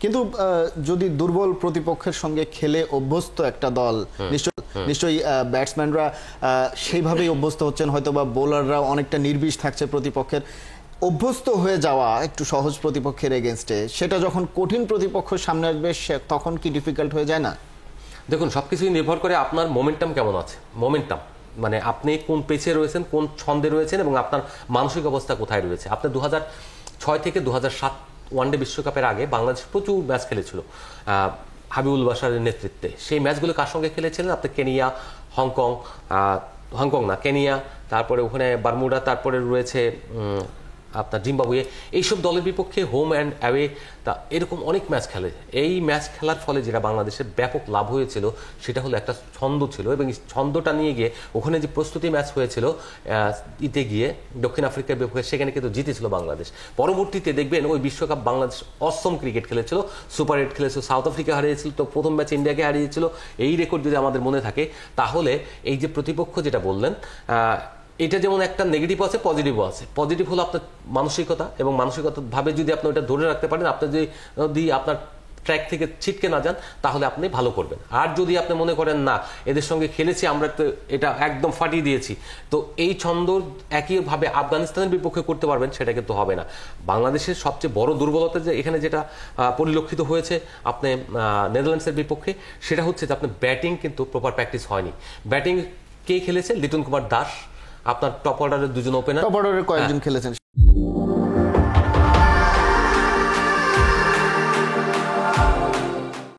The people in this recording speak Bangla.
কিন্তু যদি দুর্বল প্রতিপক্ষের সঙ্গে খেলে অভ্যস্ত একটা দল, নিশ্চয়ই ব্যাটসম্যানরা সেইভাবেই অভ্যস্ত হচ্ছেন, হয়তো বা বোলাররা অনেকটা নির্বিষ থাকছে প্রতিপক্ষের, অভ্যস্ত হয়ে যাওয়া একটু সহজ প্রতিপক্ষের এগেনস্টে, সেটা যখন কঠিন প্রতিপক্ষ সামনে আসবে তখন কি ডিফিকাল্ট হয়ে যায় না? দেখুন, সবকিছুই নির্ভর করে আপনার মোমেন্টাম কেমন আছে। মোমেন্টাম মানে আপনি কোন পেসে রয়েছেন, কোন ছন্দে রয়েছেন এবং আপনার মানসিক অবস্থা কোথায় রয়েছে। আপনার 2006 থেকে 2007 ওয়ানডে বিশ্বকাপের আগে বাংলাদেশ প্রচুর ম্যাচ খেলেছিল হাবিবুল বাশারের নেতৃত্বে। সেই ম্যাচগুলো কার সঙ্গে খেলেছিলেন? আপনি কেনিয়া, হংকং না কেনিয়া, তারপরে ওখানে বারমুডা, তারপরে রয়েছে আপনার জিম্বাবুয়ে। এইসব দলের বিপক্ষে হোম অ্যান্ড অ্যাওয়ে তা এরকম অনেক ম্যাচ খেলে। এই ম্যাচ খেলার ফলে যেটা বাংলাদেশের ব্যাপক লাভ হয়েছিল সেটা হলো একটা ছন্দ ছিল, এবং এই ছন্দটা নিয়ে গিয়ে ওখানে যে প্রস্তুতি ম্যাচ হয়েছিল ইতে গিয়ে দক্ষিণ আফ্রিকার বিপক্ষে, সেখানে কিন্তু জিতেছিল বাংলাদেশ। পরবর্তীতে দেখবেন ওই বিশ্বকাপ বাংলাদেশ অসম ক্রিকেট খেলেছিল, সুপার 8 খেলেছিল, সাউথ আফ্রিকা হারিয়েছিল, তো প্রথম ম্যাচে ইন্ডিয়াকে হারিয়েছিল। এই রেকর্ড যদি আমাদের মনে থাকে তাহলে এই যে প্রতিপক্ষ যেটা বললেন, এটা যেমন একটা নেগেটিভ আছে, পজিটিভও আছে। পজিটিভ হলো আপনার মানসিকতা, এবং মানসিকতা ভাবে যদি আপনি ওটা ধরে রাখতে পারেন, আপনি যদি আপনার ট্র্যাক থেকে ছিটকে না যান তাহলে আপনি ভালো করবেন। আর যদি আপনি মনে করেন না এদের সঙ্গে খেলেছি আমরা তো এটা একদম ফাটিয়ে দিয়েছি, তো এই ছন্দ একইভাবে আফগানিস্তানের বিপক্ষে করতে পারবেন, সেটা কিন্তু হবে না। বাংলাদেশের সবচেয়ে বড় দুর্বলতা যে এখানে যেটা পরিলক্ষিত হয়েছে আপনি নেদারল্যান্ডসের বিপক্ষে, সেটা হচ্ছে যে আপনার ব্যাটিং কিন্তু প্রপার প্র্যাকটিস হয়নি। ব্যাটিং কে খেলেছে? লিটন কুমার দাস, আপনার টপ অর্ডারের দুজন ওপেনার, টপ অর্ডারের কয়েকজন খেলেছেন।